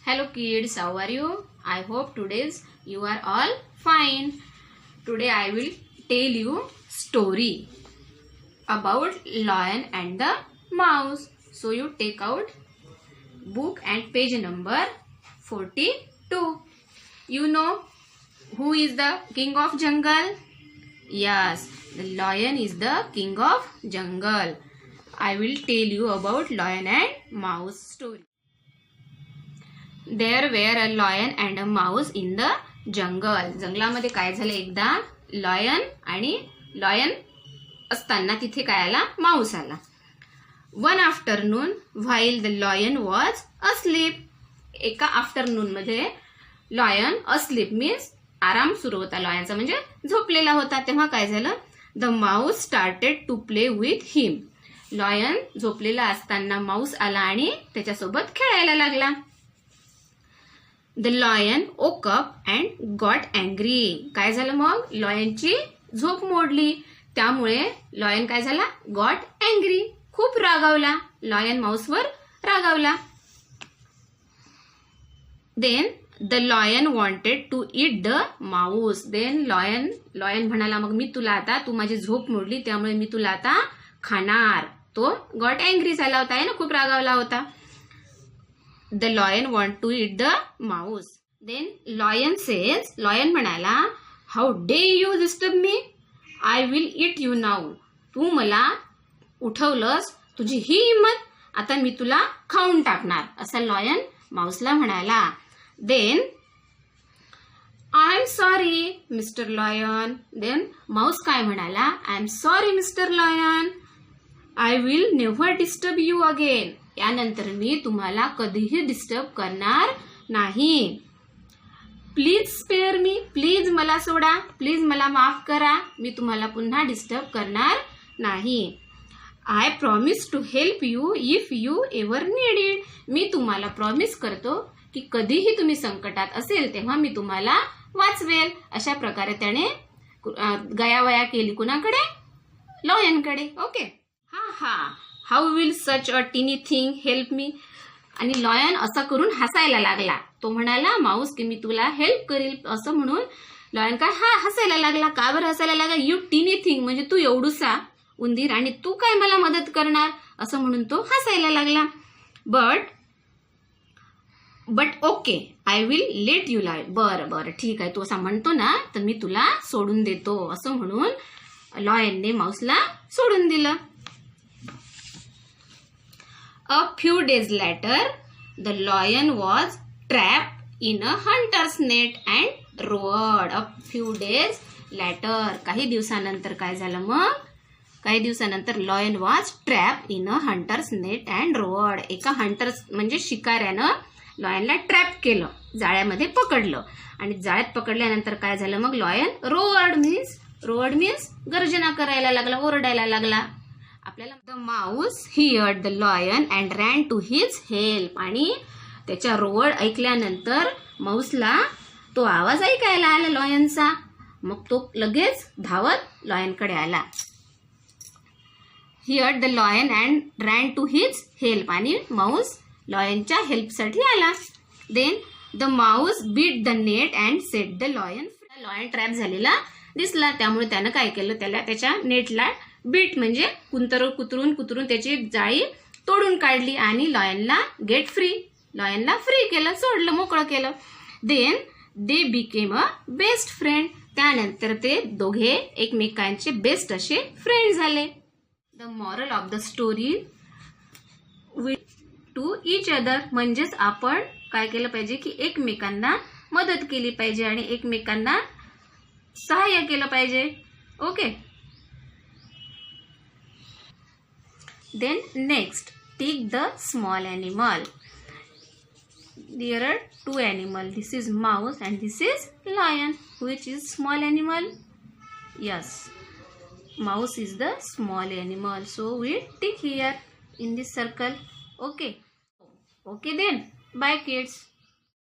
Hello kids, how are you? I hope today's you are all fine. Today I will tell you story about lion and the mouse. So you take out book and page number 42. You know who is the king of jungle? Yes, the lion is the king of jungle. I will tell you about lion and mouse story. There were a lion and a mouse in the jungle. जंगलामध्ये काय झालं एकदा lion आणि lion असताना तिथे काय आला mouse आला. One afternoon while the lion was asleep. एका आफ्टरनून मध्ये लायन अस्लीप मीन्स आराम सुरू होता लायनचा म्हणजे झोपलेला होता. तेव्हा काय झालं the mouse started to play with him. Lion झोपलेला असताना माऊस आला आणि त्याच्यासोबत खेळायला लागला. The lion woke up and got angry. काय झालं मग लॉयनची झोप मोडली. त्यामुळे लॉयन काय झाला गॉट अँग्री. खूप रागावला. लॉयन माऊसवर रागावला. Then the lion wanted to eat the mouse. Then lion म्हणाला मग मी तुला आता तू माझी झोप मोडली त्यामुळे मी तुला आता खाणार. तो गॉट अँग्री झाला होता आहे ना खूप रागावला होता. The lion want to eat the mouse. Then lion says, lion म्हणाला, how dare you disturb me? I will eat you now. तू मला उठवलंस तुझी ही हिम्मत आता मी तुला खाऊन टाकणार असा lion माऊसला म्हणाला. Then I am sorry Mr. Lion. Then Mouse काय म्हणाला I am sorry Mr. Lion. I will never disturb you again. यानंतर मी तुम्हाला कधीही डिस्टर्ब करणार नाही. Please spare me. प्लीज मला सोडा. प्लीज मला माफ करा. मी तुम्हाला पुन्हा डिस्टर्ब करणार नाही. I promise to help you if you ever need it. मी तुम्हाला प्रॉमिस करतो की कधीही तुम्ही संकटात असेल तेव्हा मी तुम्हाला वाचवेल. अशा प्रकारे त्याने गयावया केली कुणाकडे लॉयनकडे. ओके हा how will such a tiny thing help me. आणि लॉयन असं करून हसायला लागला. तो म्हणाला माऊस की मी तुला हेल्प करील असं म्हणून लॉयन काय हसायला लागला. का बरं हसायला लागला यू टिनी थिंग म्हणजे तू एवढूसा उंदीर आणि तू काय मला मदत करणार असं म्हणून तो हसायला लागला. But okay I will let you lie. बरं ठीक आहे तू असा म्हणतो ना तर मी तुला सोडून देतो असं म्हणून लॉयनने माऊसला सोडून दिलं. A few days later, the lion was trapped in a hunter's net and roared. A few days later, काही दिवसानंतर काय झालं मग काही दिवसानंतर lion was trapped in a hunter's net and roared. एका हंटर्स म्हणजे शिकाऱ्यानं लॉयनला ट्रॅप केलं जाळ्यामध्ये पकडलं आणि जाळ्यात पकडल्यानंतर काय झालं मग लॉयन रोअर्ड मीन्स गर्जना करायला लागला ओरडायला लागला. आपल्याला the mouse heard the lion and ran to his help. आणि त्याच्या रोअर्ड ऐकल्यानंतर माऊसला तो आवाज ऐकायला आला लॉयनचा. मग तो लगेच धावत लॉयनकडे आला. Heard the lion and ran to his help. आणि माऊस लॉयनच्या हेल्पसाठी आला. Then the mouse beat the net and set the lion. Lion trap झालेला दिसला त्यामुळे त्यानं काय केलं त्याला त्याच्या नेटला बीट म्हणजे कुतरून त्याची जाळी तोडून काढली आणि लॉयनला फ्री केलं सोडलं मोकळं केलं. Then they became a best friend. त्यानंतर ते दोघे एकमेकांचे बेस्ट असे फ्रेंड झाले. The moral of the story to each other म्हणजेच आपण काय केलं पाहिजे की एकमेकांना मदत केली पाहिजे आणि एकमेकांना सहाय्य केलं पाहिजे. Okay. Then next, take the small animal. There are two animals. This is mouse and this is lion. Which is small animal? Yes, mouse is the small animal. So we tick here in this circle. Okay then. Bye kids.